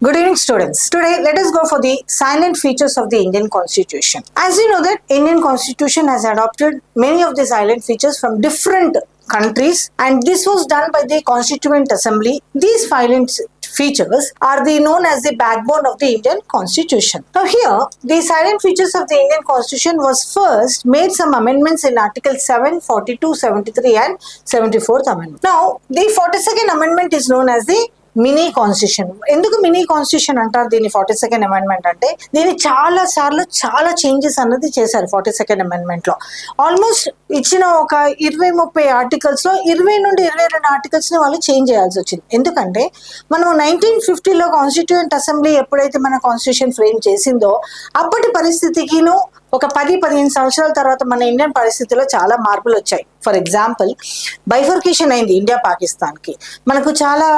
Good evening, students. Today, let us go for the silent features of the Indian Constitution. As you know that Indian Constitution has adopted many of the silent features from different countries, and this was done by the Constituent Assembly. These silent features are known as the backbone of the Indian Constitution. Now here, the silent features of the Indian Constitution was first made some amendments in Article 7, 42, 73 and 74th Amendment. Now, the 42nd Amendment is known as the mini constitution. ఎందుకు mini constitution అంటారు దీన్ని 42nd amendment అంటే? దీన్ని చాలా సార్లు చాలా changes అన్నది చేశారు 42nd అమెండ్మెంట్ లో. ఆల్మోస్ట్ ఇచ్చిన ఒక 20-30 ఆర్టికల్స్ లో 20 నుండి 22 ఆర్టికల్స్ ని వాళ్ళు చేంజ్ చేయాల్సి వచ్చింది. ఎందుకంటే మనం 1950లో కాన్స్టిట్యూయెంట్ అసెంబ్లీ ఎప్పుడైతే మన కాన్స్టిట్యూషన్ ఫ్రేమ్ చేసిందో అప్పటి పరిస్థితికిను ఒక 10-15 సంవత్సరాల తర్వాత మన ఇండియన్ పరిస్థితిలో చాలా మార్పులు వచ్చాయి. ఫర్ ఎగ్జాంపుల్, బైఫర్కేషన్ అయింది ఇండియా పాకిస్తాన్ కి. మనకు చాలా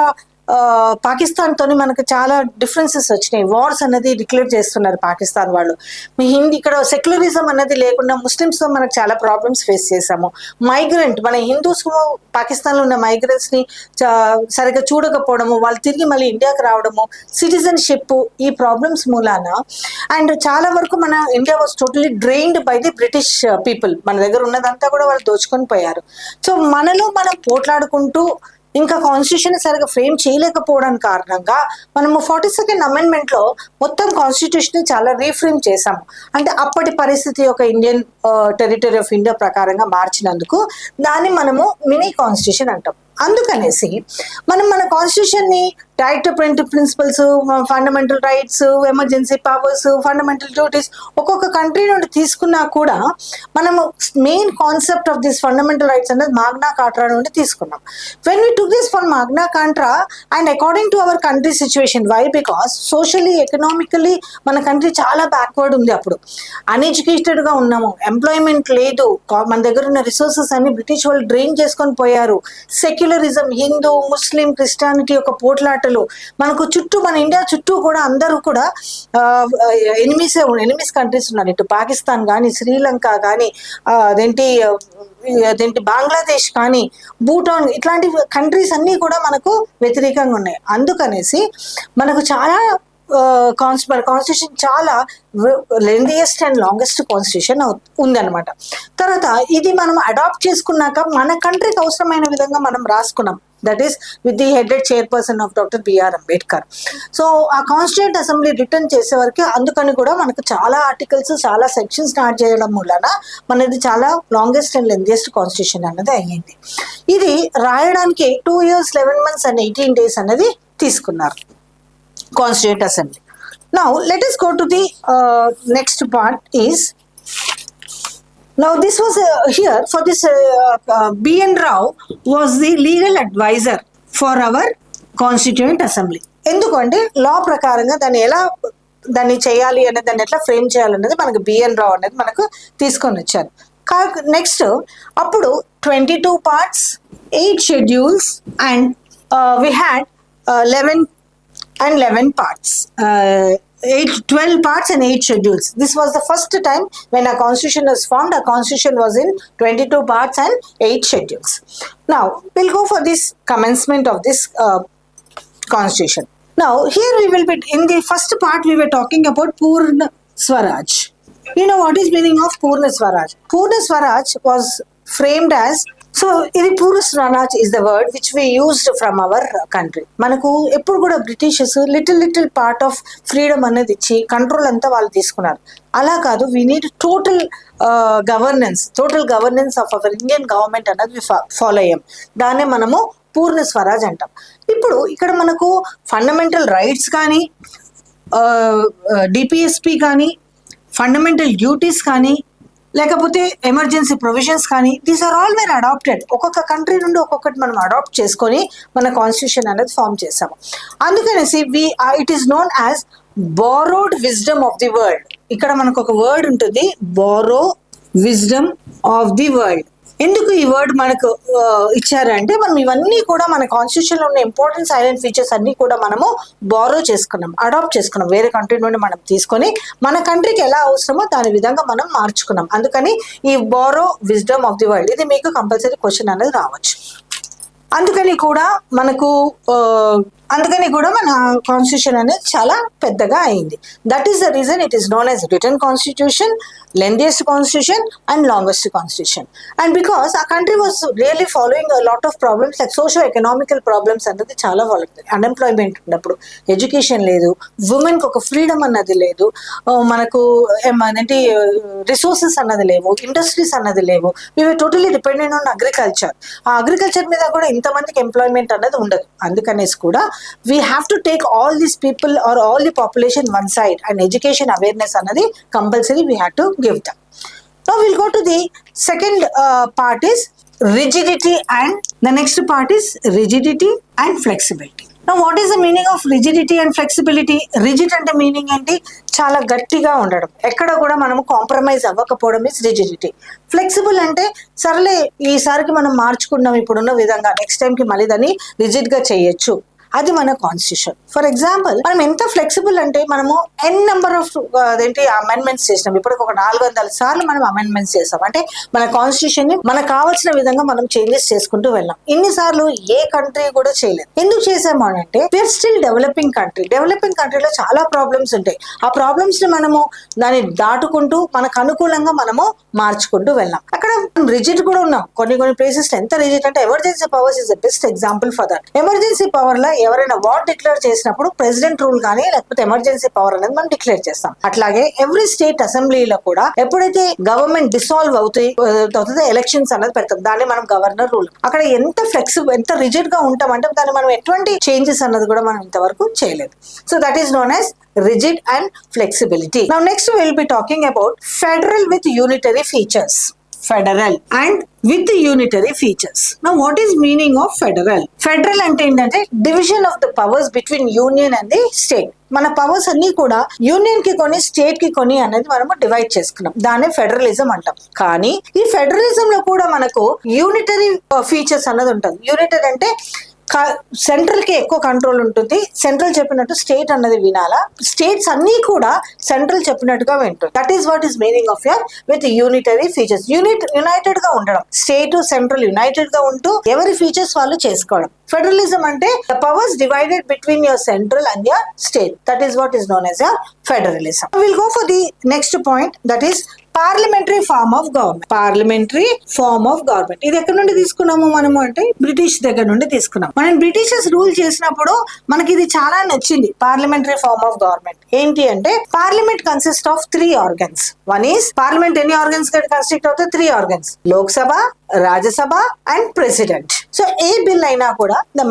పాకిస్తాన్ తోని మనకు చాలా డిఫరెన్సెస్ వచ్చినాయి. వార్స్ అనేది డిక్లేర్ చేస్తున్నారు పాకిస్తాన్ వాళ్ళు. మీ హిందీ ఇక్కడ సెక్యులరిజం అనేది లేకుండా ముస్లిమ్స్ తో మనకు చాలా ప్రాబ్లమ్స్ ఫేస్ చేసాము. మైగ్రెంట్ మన హిందూస్ పాకిస్తాన్ లో ఉన్న మైగ్రెంట్స్ ని సరిగ్గా చూడకపోవడము, వాళ్ళు తిరిగి మళ్ళీ ఇండియాకి రావడము, సిటిజన్షిప్, ఈ ప్రాబ్లమ్స్ మూలాన అండ్ చాలా వరకు మన India was totally drained by the British people. మన దగ్గర ఉన్నదంతా కూడా వాళ్ళు దోచుకొని పోయారు. సో మనలో మనం పోట్లాడుకుంటూ ఇంకా కాన్స్టిట్యూషన్ సరిగా ఫ్రేమ్ చేయలేకపోవడానికి కారణంగా మనము 42nd అమెండ్మెంట్ లో మొత్తం కాన్స్టిట్యూషన్ చాలా రీఫ్రేమ్ చేసాము. అంటే అప్పటి పరిస్థితి ఒక ఇండియన్ టెరిటరీ ఆఫ్ ఇండియా ప్రకారంగా మార్చినందుకు దాన్ని మనము మినీ కాన్స్టిట్యూషన్ అంటాం. అందుకనేసి మనం మన కాన్స్టిట్యూషన్ ని direct principles, fundamental rights, emergency powers, fundamental duties ఒక్కొక్క కంట్రీ నుండి తీసుకున్నా కూడా మనము main concept of this fundamental rights అనేది మాగ్నా కార్టా నుండి తీసుకున్నాం. When we took this for Magna Carta and according to our country situation, why because socially economically మన country చాలా బ్యాక్వర్డ్ ఉంది. అప్పుడు అన్ఎడ్యుకేటెడ్ గా ఉన్నాము, ఎంప్లాయ్మెంట్ లేదు, మన దగ్గర ఉన్న రిసోర్సెస్ అన్ని బ్రిటిష్ వాళ్ళు డ్రైన్ చేసుకొని పోయారు. సెక్యులరిజం, హిందూ, ముస్లిం, క్రిస్టియానిటీ యొక్క పోట్లాటలు మనకు చుట్టూ, మన ఇండియా చుట్టూ కూడా అందరూ కూడా ఎనిమిస్ కంట్రీస్ ఉన్నారు. ఇటు పాకిస్తాన్ కానీ, శ్రీలంక కానీ, అదేంటి బంగ్లాదేశ్ కానీ, భూటాన్, ఇట్లాంటి కంట్రీస్ అన్నీ కూడా మనకు వ్యతిరేకంగా ఉన్నాయి. అందుకనేసి మనకు చాలా కాన్స్టిట్యూషన్ చాలా లెందియెస్ట్ అండ్ లాంగెస్ట్ కాన్స్టిట్యూషన్ ఉందన్నమాట. తర్వాత ఇది మనం అడాప్ట్ చేసుకున్నాక మన కంట్రీకి అవసరమైన విధంగా మనం రాసుకున్నాం. That is with the headed chairperson of doctor BR Ambedkar. So ఆ కాన్స్టిట్యూయెంట్ అసెంబ్లీ రిటర్న్ చేసే వరకు అందుకని కూడా మనకు చాలా ఆర్టికల్స్, చాలా సెక్షన్స్ స్టార్ట్ చేయడం వలన మనది చాలా లాంగెస్ట్ అండ్ లెందియెస్ట్ కాన్స్టిట్యూషన్ అన్నది అయ్యింది. ఇది రాయడానికి 2 years 11 months and 18 days అనేది తీసుకున్నారు Constituent Assembly. Now let us go to the next part is, now this was here for this B.N. Rao was the legal advisor for our Constituent Assembly. ఎందుకంటే లా ప్రకారంగా దాన్ని చేయాలి అనేది, దాన్ని ఎట్లా frame చేయాలనేది మనకు బిఎన్ రావు అనేది మనకు తీసుకొని వచ్చారు. నెక్స్ట్ అప్పుడు 22 parts, 8 schedules and we had 11 parts, 12 parts and 8 schedules. This was the first time when a constitution was formed. A constitution was in 22 parts and 8 schedules. Now we'll go for this commencement of this constitution. Now here we will be, in the first part we were talking about Purna Swaraj. You know what is meaning of Purna Swaraj? Purna Swaraj was framed as, so ఇది Purna Swaraj is the word which we used from our country. మనకు ఎప్పుడు కూడా Britishers little part of freedom అనేది ఇచ్చి control అంతా వాళ్ళు తీసుకున్నారు. అలా కాదు, we need total governance of our Indian government అన్నది ఫాలో అయ్యాం. దాన్నే మనము పూర్ణ స్వరాజ్ అంటాం. ఇప్పుడు ఇక్కడ మనకు ఫండమెంటల్ రైట్స్ కానీ, డిపిఎస్పి కానీ, ఫండమెంటల్ డ్యూటీస్ కానీ, లేకపోతే ఎమర్జెన్సీ ప్రొవిజన్స్ కానీ, these are all were adopted. ఒక్కొక్క కంట్రీ నుండి ఒక్కొక్కటి మనం అడాప్ట్ చేసుకొని మన కాన్స్టిట్యూషన్ అనేది ఫామ్ చేసాము. అందుకనేసి it is known as borrowed wisdom of the world. ఇక్కడ మనకు ఒక వర్డ్ ఉంటుంది, borrow wisdom of the world. ఎందుకు ఈ వర్డ్ మనకు ఇచ్చారంటే, మనం ఇవన్నీ కూడా మన కాన్స్టిట్యూషన్ లో ఉన్న ఇంపార్టెంట్ సైలెంట్ ఫీచర్స్ అన్ని కూడా మనము బారో చేసుకున్నాం, అడాప్ట్ చేసుకున్నాం. వేరే కంట్రీ నుండి మనం తీసుకొని మన కంట్రీకి ఎలా అవసరమో దాని విధంగా మనం మార్చుకున్నాం. అందుకని ఈ borrow wisdom of the world, ఇది మీకు కంపల్సరీ క్వశ్చన్ అనేది రావచ్చు. అందుకని కూడా మనకు అందుకని కూడా మన కాన్స్టిట్యూషన్ అనేది చాలా పెద్దగా అయింది. That is the reason it is known as written constitution, lengthiest constitution and longest constitution. And because ఆ country was really following a lot of problems like socio economical problems అన్నది చాలా ఫాలో అవుతుంది. Unemployment ఉన్నప్పుడు, education లేదు, ఉమెన్కి ఒక freedom అన్నది లేదు, మనకు ఏమంటే రిసోర్సెస్ అన్నది లేవు, ఇండస్ట్రీస్ అన్నది లేవు. We are totally dependent on agriculture. ఆ అగ్రికల్చర్ మీద కూడా ఇంతమందికి ఎంప్లాయ్మెంట్ అన్నది ఉండదు. అందుకనేసి కూడా we have to take all these people are all the population one side and education awareness అన్నది compulsory we have to give them. Now will go to the second part is rigidity and the next part is rigidity and flexibility. Now what is the meaning of rigidity and flexibility? Rigid అంటే meaning ఏంటి? చాలా గట్టిగా ఉండడం, ఎక్కడ కూడా మనము compromise అవ్వకపోవడం is rigidity. Flexible అంటే సర్లే ఈసారికి మనం మార్చుకున్నాం ఇప్పుడున్న విధంగా, నెక్స్ట్ టైంకి మళ్ళీ దాన్ని రిజిడ్గా చేయొచ్చు, అది మన కాన్స్టిట్యూషన్. ఫర్ ఎగ్జాంపుల్ మనం ఎంత ఫ్లెక్సిబుల్ అంటే మనము ఎన్ నెంబర్ ఆఫ్ అమెండ్మెంట్స్ చేసినాం. ఇప్పటికి ఒక 400 సార్లు మనం అమెండ్మెంట్స్ చేస్తాం. అంటే మన కాన్స్టిట్యూషన్ ని మనకు కావాల్సిన విధంగా మనం చేంజెస్ చేసుకుంటూ వెళ్ళాం. ఇన్నిసార్లు ఏ కంట్రీ కూడా చేయలేదు. ఎందుకు చేసాము అని అంటే we are still developing country. Developing కంట్రీలో చాలా ప్రాబ్లమ్స్ ఉంటాయి. ఆ ప్రాబ్లమ్స్ ని మనము దాన్ని దాటుకుంటూ మనకు అనుకూలంగా మనము మార్చుకుంటూ వెళ్ళాం. అక్కడ రిజిడ్ కూడా ఉన్నాం. కొన్ని ప్లేసెస్ ఎంత రిజిడ్ అంటే emergency powers is the best example for that. Emergency power లో ఎవరైనా వార్ డిక్లేర్ చేసినప్పుడు ప్రెసిడెంట్ రూల్ కానీ లేకపోతే ఎమర్జెన్సీ పవర్ అనేది మనం డిక్లేర్ చేస్తాం. అట్లాగే ఎవ్రీ స్టేట్ అసెంబ్లీలో కూడా ఎప్పుడైతే గవర్నమెంట్ డిసాల్వ్ అవుతుందో ఎలక్షన్స్ అనేది పెడతాం. దాన్ని మనం గవర్నర్ రూల్. అక్కడ ఎంత ఫ్లెక్సిబుల్, ఎంత రిజిడ్ గా ఉంటాం అంటే దాన్ని మనం ఎటువంటి చేంజెస్ అన్నది కూడా మనం ఇంతవరకు చేయలేదు. So that is known as rigid and flexibility. Now next we will be talking about federal with unitary features. Federal and with unitary features. Now what is meaning of federal? Federal అంటే ఏంటంటే division of the powers between union and the state. మన powers అన్ని కూడా union కి కొన్ని, state కి కొన్ని అనేది మనము డివైడ్ చేసుకున్నాం. దాన్ని ఫెడరలిజం అంటాం. కానీ ఈ ఫెడరలిజం లో కూడా మనకు యూనిటరీ ఫీచర్స్ అన్నది ఉంటుంది. యూనిటరీ అంటే సెంట్రల్ కి ఎక్కువ కంట్రోల్ ఉంటుంది. సెంట్రల్ చెప్పినట్టు స్టేట్ అన్నది వినాలా, స్టేట్స్ అన్ని కూడా సెంట్రల్ చెప్పినట్టుగా వింటుంది. That is what is meaning of your with unitary features. United గా ఉండడం, స్టేట్ సెంట్రల్ యునైటెడ్ గా ఉంటూ ఎవరి ఫీచర్స్ వాళ్ళు చేసుకోవడం. ఫెడరలిజం అంటే the powers divided between your central and your state. That is what is known as your federalism. Will go for the next point, that is parliamentary form of government. Parliamentary form of government ఇది ఎక్కడి నుండి తీసుకున్నాము మనము అంటే British దగ్గర నుండి తీసుకున్నాం. మనం బ్రిటిషర్స్ రూల్ చేసినప్పుడు మనకి ఇది చాలా నచ్చింది. పార్లమెంటరీ ఫార్మ్ ఆఫ్ గవర్నమెంట్ ఏంటి అంటే parliament consist of 3 organs. One is parliament ఎన్ని ఆర్గన్స్ కన్స్టిట్యూట్ అవుతాయి? 3 organs. Lok Sabha, Rajya Sabha and president. So A bill అయినా కూడా the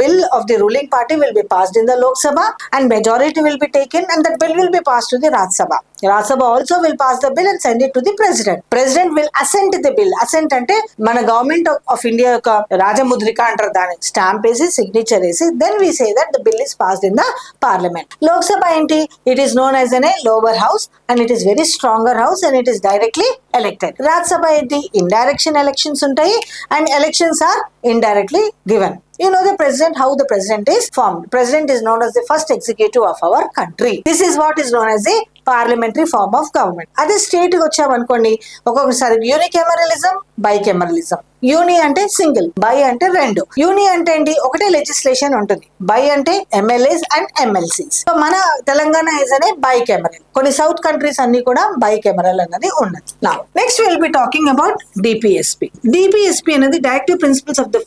bill of the ruling party will be passed in the Lok Sabha and majority will be taken and that bill will be passed to the Rajya Sabha. Rajya Sabha also will pass the bill and send it to the president. President will assent the bill. Assent అంటే మన government of India యొక్క రాజముద్రిక అంటారు. దాని stamp వేసి signature వేసి then we say that the bill is passed in the parliament. Lok Sabha ఏంటి? It is known as a lower house and it is very stronger house and it is directly elected. Rajya Sabha ఏంటి? Indirect elections ఉంటాయి and elections are indirectly given. You know the president, how the president is formed. President is known as the first executive of our country. This is what is known as the parliamentary form of government. అదే state కి వచ్చామనుకోండి, ఒక్కొక్కసారి యూనికెమరలిజం, బైకెమరలిజం. యూని అంటే single, by అంటే 2. యూని అంటే ఏంటి? ఒకటే legislation ఉంటుంది. By అంటే ఎమ్మెల్యేస్ అండ్ ఎమ్మెల్సీస్. సో మన తెలంగాణ ఇస్ అనే బైకెమరల్. కొన్ని సౌత్ కంట్రీస్ అన్ని కూడా బైకెమరల్ అన్నది ఉన్నది. Now next will be talking about DPSP. DPSP అనేది directive principles of the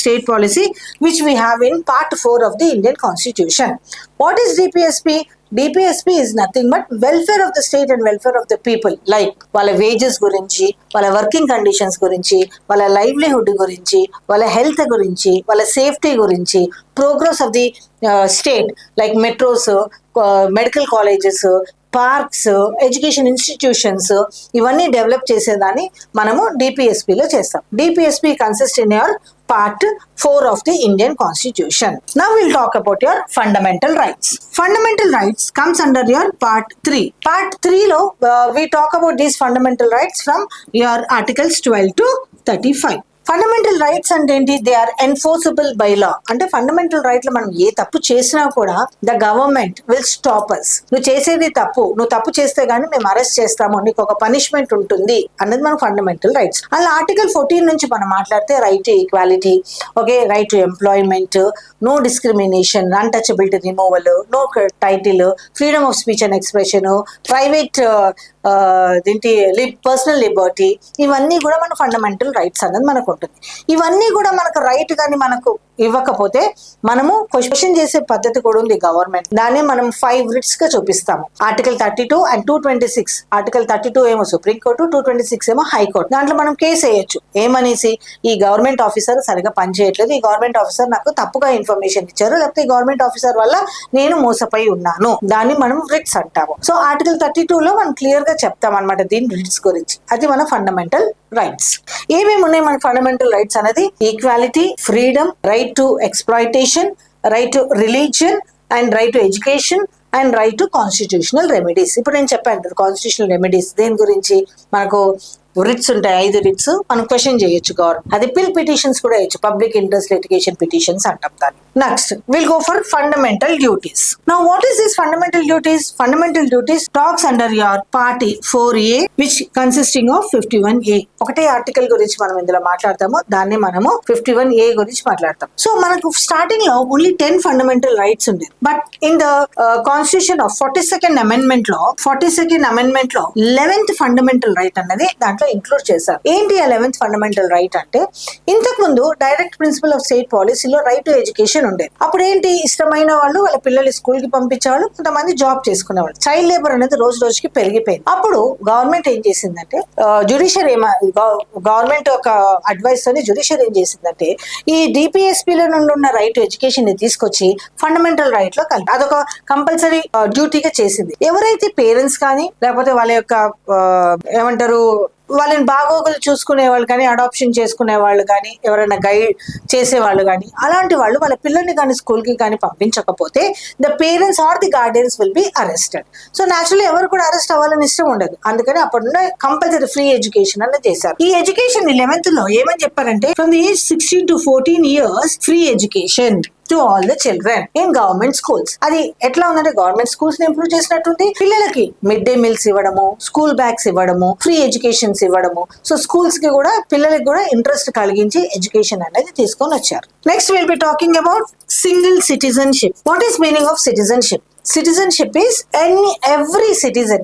state policy which we have in part 4 of the Indian Constitution. What is DPSP? DPSP is nothing but welfare of the state and welfare of the people. Like వాళ్ళ wages గురించి, వాళ్ళ working conditions గురించి, వాళ్ళ livelihood గురించి, వాళ్ళ health గురించి, వాళ్ళ safety గురించి, progress of the state like metros, medical colleges, parks, education institutions ఇవన్నీ డెవలప్ చేసేదాన్ని మనము డిపిఎస్పిలో చేస్తాం. DPSP consist in your part 4 of the Indian Constitution. Now we'll talk about your fundamental rights. Fundamental rights comes under your part 3. Part 3 lo we talk about these fundamental rights from your articles 12 to 35. Fundamental rights అంటే ఏంటి? They are enforceable by law. అంటే fundamental right లో మనం ఏ తప్పు చేసినా కూడా the government will stop us. నువ్వు చేసేది తప్పు, నువ్వు తప్పు చేస్తే గానీ మేము అరెస్ట్ చేస్తాము, నీకు ఒక పనిష్మెంట్ ఉంటుంది అన్నది మన ఫండమెంటల్ రైట్స్. అలా ఆర్టికల్ 14 నుంచి మనం మాట్లాడితే right to equality, okay, right to employment, no discrimination, untouchability removal, no title, freedom of speech and expression, private దీంటి పర్సనల్ లిబర్టీ, ఇవన్నీ కూడా మన ఫండమెంటల్ రైట్స్ అన్నది మనకు ఉంటుంది. ఇవన్నీ కూడా మనకు రైట్ కానీ మనకు ఇవ్వకపోతే మనము క్వశ్చన్ చేసే పద్ధతి కూడా ఉంది గవర్నమెంట్. దాన్ని మనం 5 writs గా చూపిస్తాము. Article 32 and 226. ఆర్టికల్ 32 ఏమో సుప్రీంకోర్టు, 226 ఏమో హైకోర్టు. దాంట్లో మనం కేసు వేయొచ్చు. ఏమనేసి, ఈ గవర్నమెంట్ ఆఫీసర్ సరిగా పనిచేయట్లేదు, ఈ గవర్నమెంట్ ఆఫీసర్ నాకు తప్పుగా ఇన్ఫర్మేషన్ ఇచ్చారు, లేకపోతే ఈ గవర్నమెంట్ ఆఫీసర్ వల్ల నేను మోసపోయి ఉన్నాను, దాన్ని మనం రిట్స్ అంటాము. సో ఆర్టికల్ 32 లో మనం క్లియర్ గా చెప్తాం అనమాట దీని రిట్స్ గురించి. అది మన ఫండమెంటల్ రైట్స్. ఏమేమి ఉన్నాయి మన ఫండమెంటల్ రైట్స్ అనేది? Equality, freedom, right to exploitation, right to religion and right to education and right to constitutional remedies. ఇప్పుడు నేను చెప్పాను కాన్స్టిట్యూషనల్ రెమెడీస్ దేని గురించి. మనకు రిట్స్ ఉంటాయి, 5 రిట్స్. మనం క్వశ్చన్ చేయొచ్చు గవర్నమెంట్. అది పిల్ పిటిషన్స్ కూడా వేయచ్చు, పబ్లిక్ ఇంట్రెస్ట్ లిటిగేషన్ పిటిషన్స్ అంటాం దాన్ని. Next will go for fundamental duties. Now what is this fundamental duties? Fundamental duties talks under your party 4A which consisting of 51A. ఒకటే article గురించి మనం ఇందులో మాట్లాడతాము, దాన్ని మనము 51A గురించి మాట్లాడతాం. సో మనకు స్టార్టింగ్ లో ఓన్లీ 10 ఫండమెంటల్ రైట్స్ ఉండేది. But in the constitution of 42nd amendment లో 11th ఫండమెంటల్ రైట్ అన్నది దాంట్లో ఇంక్లూడ్ చేశారు. ఏంటి ఆ 11th ఫండమెంటల్ రైట్ అంటే, ఇంతకు ముందు డైరెక్ట్ ప్రిన్సిపల్ ఆఫ్ స్టేట్ పాలసీలో రైట్ టు ఎడ్యుకేషన్ ఉండేది. అప్పుడు ఏంటి, ఇష్టమైన వాళ్ళు వాళ్ళ పిల్లలు స్కూల్ కి పంపించేవాళ్ళు, కొంతమంది జాబ్ చేసుకునేవాళ్ళు. చైల్డ్ లేబర్ అనేది రోజు రోజుకి పెరిగిపోయింది. అప్పుడు గవర్నమెంట్ ఏం చేసిందంటే, జ్యుడిషియరీ గవర్నమెంట్ ఒక అడ్వైస్ తోని జ్యుడిషియరీ ఏం చేసిందంటే, ఈ డిపిఎస్పీల నుండి ఉన్న రైట్ టు ఎడ్యుకేషన్ ని తీసుకొచ్చి ఫండమెంటల్ రైట్ లో కలిపి అదొక కంపల్సరీ డ్యూటీగా చేసింది. ఎవరైతే పేరెంట్స్ కానీ లేకపోతే వాళ్ళ యొక్క ఏమంటారు వాళ్ళని బాగోగులు చూసుకునే వాళ్ళు కానీ, అడాప్షన్ చేసుకునే వాళ్ళు కానీ, ఎవరైనా గైడ్ చేసేవాళ్ళు కానీ, అలాంటి వాళ్ళు వాళ్ళ పిల్లల్ని కానీ స్కూల్కి కానీ పంపించకపోతే the parents are the guardians will be arrested. So naturally ఎవరు కూడా అరెస్ట్ అవ్వాలని ఇష్టం ఉండదు. అందుకని అప్పుడు కంపల్సరీ ఫ్రీ ఎడ్యుకేషన్ అన్నది చేశారు. ఈ ఎడ్యుకేషన్ 11th లో ఏమని చెప్పారంటే, from the age 16 to 14 years free education to all the children in government schools. అది ఎట్లా ఉందంటే, గవర్నమెంట్ స్కూల్స్ ని ఇంప్రూవ్ చేసినట్టుంది. పిల్లలకి మిడ్ డే మీల్స్ ఇవ్వడము, స్కూల్ బ్యాగ్స్ ఇవ్వడము, ఫ్రీ ఎడ్యుకేషన్స్ ఇవ్వడము. సో స్కూల్స్ కి కూడా పిల్లలకి కూడా ఇంట్రెస్ట్ కలిగించి ఎడ్యుకేషన్ అనేది తీసుకొని వచ్చారు. Next will be talking about single citizenship. What is meaning of citizenship? Citizenship is every citizen,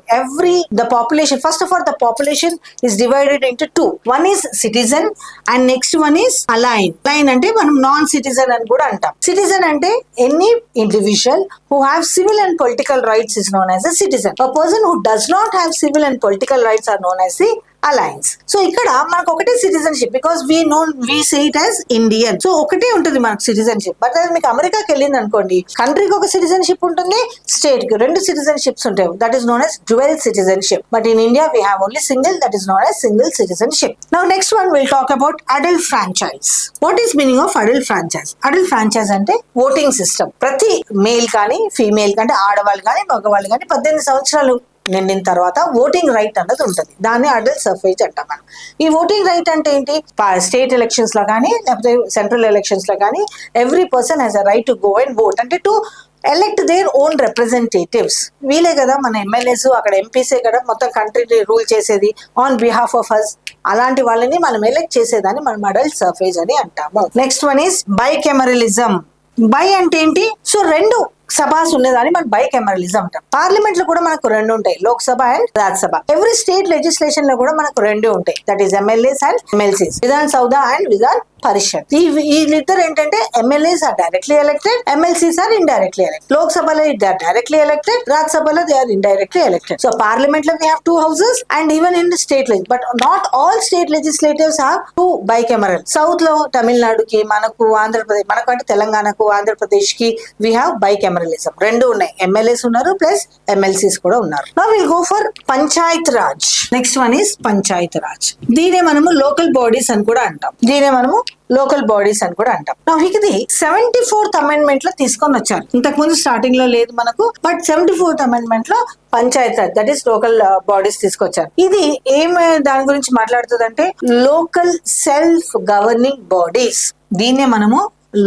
the population. First of all, the population is divided into 2. One is citizen and next one is alien. Alien ante manam non-citizen అని కూడా అంటాం. Citizen అంటే any individual who have civil and political rights is known as a citizen. A person who does not have civil and political rights are known as the alliance. So ఇక్కడ మనకు ఒకటే citizenship, because we say it as Indian. So ఒకటే ఉంటుంది మనకు citizenship. But అది మీకు అమెరికాకి వెళ్ళింది అనుకోండి, కంట్రీకి ఒక సిటిజన్షిప్ ఉంటుంది, స్టేట్ కి 2 సిటిజన్షిప్స్ ఉంటాయి. That is known as dual citizenship. But in India we have only single, that is known as single citizenship. Now next one will talk about adult franchise. What is meaning of adult franchise? Adult franchise అంటే voting system. ప్రతి male కానీ female కంటే ఆడవాళ్ళు కానీ మగవాళ్ళు కానీ 18 సంవత్సరాలు నిండిన తర్వాత ఓటింగ్ రైట్ అన్నది ఉంటుంది. దాన్ని అడల్ట్ సఫ్రేజ్ అంటాం మనం. ఈ ఓటింగ్ రైట్ అంటే ఏంటి? స్టేట్ ఎలక్షన్స్ లో కానీ లేకపోతే సెంట్రల్ ఎలక్షన్స్ లో కానీ every person has a right to go and vote. అంటే to elect their own representatives. వీలే కదా మన ఎమ్మెల్యేస్, అక్కడ ఎంపీసే కదా మొత్తం కంట్రీని రూల్ చేసేది ఆన్ బిహాఫ్ ఆఫ్ అస్. అలాంటి వాళ్ళని మనం ఎలెక్ట్ చేసేదాన్ని మనం అడల్ట్ సఫ్రేజ్ అని అంటాము. Next one is bicameralism. Bi అంటే ఏంటి? సో 2 సభాస్ ఉండేదాన్ని మనం బైకెమరలిజం అంటాం. పార్లమెంట్ లో కూడా మనకు 2 ఉంటాయి, Lok Sabha and Rajya Sabha. Every state legislation లో కూడా మనకు 2 ఉంటాయి, that is MLAs and MLCs. Vidhan Soudha and Vidhan Parishad. వీళ్ళిద్దరు ఏంటంటే MLAs are directly elected, MLCs are indirectly elected. లోక్సభలో దే ఆర్ డైరెక్ట్లీ ఎలక్టెడ్, రాజ్యసభలో they are indirectly elected. So parliament లో we have 2 houses and even in state legis, but not all state legislatives have 2 bicameral. South లో తమిళనాడుకి, మనకు ఆంధ్రప్రదేశ్, మనకు అంటే తెలంగాణకు, ఆంధ్రప్రదేశ్ కి వీ హ్యావ్ బైకెమరల్. బైకామరలిజం, రెండు ఉన్నాయి. ఎమ్మెల్యేస్ ఉన్నారు ప్లస్ ఎమ్మెల్సీస్ కూడా ఉన్నారు. Now will go for panchayat raj. Next one is panchayat raj. దీనే మనము లోకల్ బాడీస్ అని కూడా అంటాం. నా ఇది 74th అమెండ్మెంట్ లో తీసుకొని వచ్చారు. ఇంతకు ముందు స్టార్టింగ్ లో లేదు మనకు, బట్ 74th అమెండ్మెంట్ లో Panchayat Raj, that is local bodies తీసుకొచ్చారు. ఇది దాని గురించి మాట్లాడుతుందంటే లోకల్ సెల్ఫ్ గవర్నింగ్ బాడీస్. దీన్నే మనము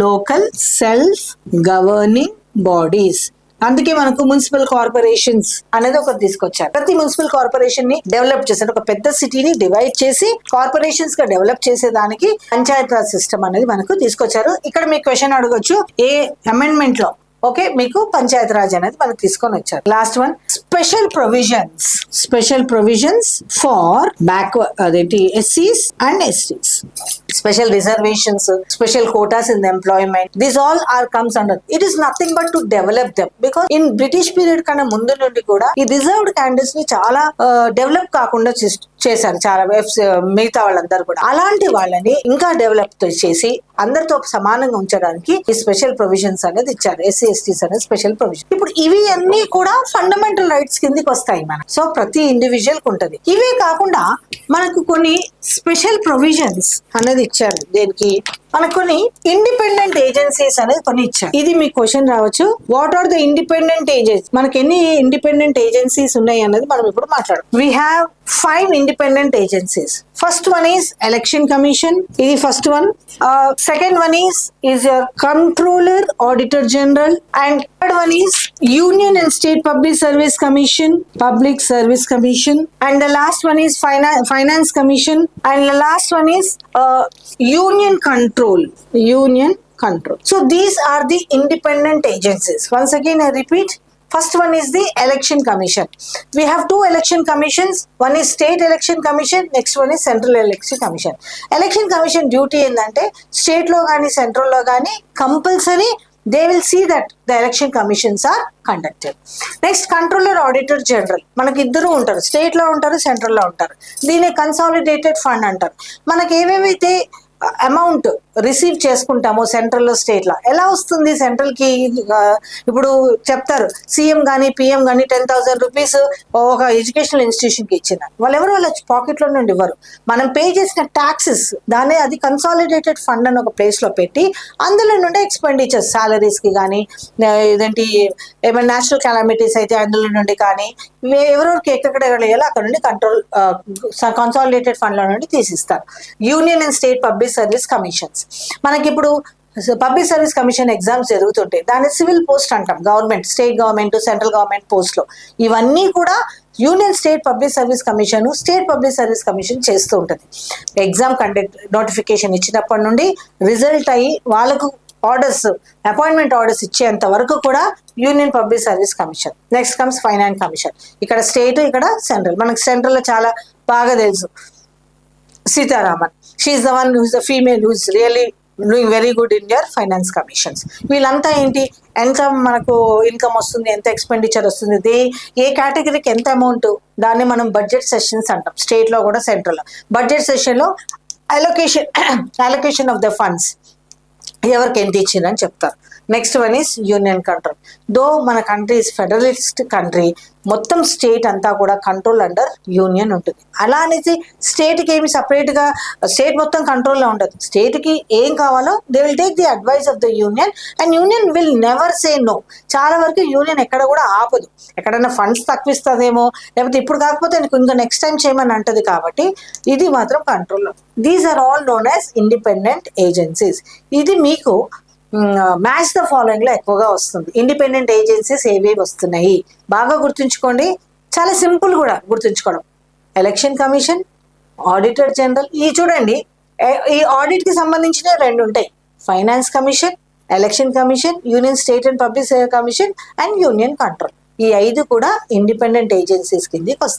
లోకల్ సెల్ఫ్ గవర్నింగ్ బాడీస్. అందుకే మనకు మున్సిపల్ కార్పొరేషన్స్ అనేది ఒకటి తీసుకొచ్చారు. ప్రతి మున్సిపల్ కార్పొరేషన్ ని డెవలప్ చేశారు. ఒక పెద్ద సిటీని డివైడ్ చేసి కార్పొరేషన్స్ గా డెవలప్ చేసేదానికి పంచాయత్ రాజ్ సిస్టమ్ అనేది మనకు తీసుకొచ్చారు. ఇక్కడ మీకు క్వశ్చన్ అడగొచ్చు, ఏ అమెండ్మెంట్ లో ఓకే మీకు పంచాయత్ రాజ్ అనేది మనకు తీసుకొని వచ్చారు. Last one special provisions for backward అదేంటి ఎస్సీస్ and STs. Special reservations, special quotas in the employment, this all are comes under. It is nothing but to develop them. Because in British period కన్నా ముందు నుండి కూడా ఈ reserved candidates ని చాలా develop కాకుండా చేశారు చాలా మిగతా వాళ్ళందరూ కూడా. అలాంటి వాళ్ళని ఇంకా డెవలప్ చేసి అందరితో సమానంగా ఉంచడానికి ఈ స్పెషల్ ప్రొవిజన్స్ అనేది ఇచ్చారు. ఎస్సీ ఎస్టీస్ అనేది స్పెషల్ ప్రొవిజన్. ఇప్పుడు ఇవి అన్ని కూడా ఫండమెంటల్ రైట్స్ కిందకి వస్తాయి మన. సో ప్రతి ఇండివిజువల్ కు ఉంటది. ఇవే కాకుండా మనకు కొన్ని స్పెషల్ ప్రొవిజన్స్ అనేది ఇచ్చారు. దేనికి మనకు కొన్ని ఇండిపెండెంట్ ఏజెన్సీస్ అనేది కొన్ని ఇచ్చారు. ఇది మీకు క్వశ్చన్ రావచ్చు, what are the independent agency? మనకి ఎన్ని ఇండిపెండెంట్ ఏజెన్సీస్ ఉన్నాయి అన్నది మనం ఇప్పుడు మాట్లాడు. We have 5 independent agencies. First one is Election Commission. This is first one. Second one is your Controller, Auditor General, and third one is Union and State Public Service Commission, and the last one is Finance Commission, and the last one is Union Control. So these are the independent agencies. Once again I repeat. First one is the Election Commission. We have 2 election commissions. One is State Election Commission. Next one is Central Election Commission. Election Commission duty ఏంటంటే state లో కానీ central లో కానీ compulsory they will see that the election commissions are conducted. Next, Controller, Auditor General. మనకి ఇద్దరు ఉంటారు, state లో ఉంటారు, సెంట్రల్ లో ఉంటారు. దీని కన్సాలిడేటెడ్ ఫండ్ అంటారు. మనకి ఏవేవైతే అమౌంట్ రిసీవ్ చేసుకుంటామో సెంట్రల్ లో స్టేట్ లో ఎలా వస్తుంది సెంట్రల్ కి? ఇప్పుడు చెప్తారు సీఎం గానీ పిఎం గానీ 10,000 రూపీస్ ఒక ఎడ్యుకేషనల్ ఇన్స్టిట్యూషన్ కి ఇచ్చిన వాళ్ళు ఎవరు వాళ్ళ పాకెట్ లో నుండి ఇవ్వరు. మనం పే చేసిన టాక్సెస్ దాన్ని అది కన్సాలిడేటెడ్ ఫండ్ అని ఒక ప్లేస్ లో పెట్టి అందులో నుండి ఎక్స్పెండిచర్స్ సాలరీస్ కి కానీ ఇదేంటి ఏమైనా నేషనల్ కెలామిటీస్ అయితే అందులో నుండి కానీ ఎవరెవరికి ఎక్కడెక్కడ వేయాలో అక్కడ నుండి కన్సాలిడేటెడ్ ఫండ్ లో నుండి తీసిస్తారు. Union and state public service commissions. మనకి ఇప్పుడు పబ్లిక్ సర్వీస్ కమిషన్ ఎగ్జామ్స్ జరుగుతుంటాయి, దాన్ని సివిల్ పోస్ట్ అంటాం. Government, state government, central government post లో ఇవన్నీ కూడా union state public service commission, state public service commission చేస్తూ ఉంటుంది. ఎగ్జామ్ కండక్ట్ నోటిఫికేషన్ ఇచ్చినప్పటి నుండి రిజల్ట్ అయ్యి వాళ్ళకు ఆర్డర్స్, అపాయింట్మెంట్ ఆర్డర్స్ ఇచ్చేంత వరకు కూడా union public service commission. Next comes finance commission. ఇక్కడ స్టేట్, ఇక్కడ సెంట్రల్. మనకి సెంట్రల్ లో చాలా బాగా తెలుసు Sitharaman. She is the one who's the female who's really doing very good in your finance commissions. వీళ్ళంతా ఏంటి, ఎంత మనకు ఇన్కమ్ వస్తుంది, ఎంత ఎక్స్పెండిచర్ వస్తుంది, ఏ కేటగిరీకి ఎంత అమౌంట్, దాన్ని మనం బడ్జెట్ సెషన్స్ అంటాం. స్టేట్ లో కూడా సెంట్రల్ లో బడ్జెట్ సెషన్ లో అలొకేషన్ ఆఫ్ ద ఫండ్స్ ఎవరికి ఎంత ఇచ్చిందని చెప్తారు. Next one is union control. Though మన కంట్రీ ఇస్ ఫెడరలిస్ట్ కంట్రీ, మొత్తం స్టేట్ అంతా కూడా కంట్రోల్ అండర్ యూనియన్ ఉంటుంది. అలా అనేసి స్టేట్కి ఏమి సపరేట్గా స్టేట్ మొత్తం కంట్రోల్లో ఉండదు. స్టేట్కి ఏం కావాలో they will take the advice of the union and union will never say no. చాలా వరకు యూనియన్ ఎక్కడ కూడా ఆపదు. ఎక్కడైనా ఫండ్స్ తక్కువ ఇస్తుందేమో, లేకపోతే ఇప్పుడు కాకపోతే ఇంకా నెక్స్ట్ టైం చేయమని అంటది. కాబట్టి ఇది మాత్రం కంట్రోల్లో. These are all known as independent agencies. ఇది మీకు మ్యాచ్ ద ఫాలోయింగ్ లో ఎక్కువగా వస్తుంది. ఇండిపెండెంట్ ఏజెన్సీస్ ఏవేవి వస్తున్నాయి బాగా గుర్తుంచుకోండి. చాలా సింపుల్ కూడా గుర్తుంచుకోవడం. Election commission, auditor general. ఈ చూడండి, ఈ ఆడిట్ కి సంబంధించిన 2 ఉంటాయి. Finance commission, election commission, union state and public commission and union control. ఈ 5 కూడా ఇండిపెండెంట్ ఏజెన్సీస్ కిందకి వస్తాయి.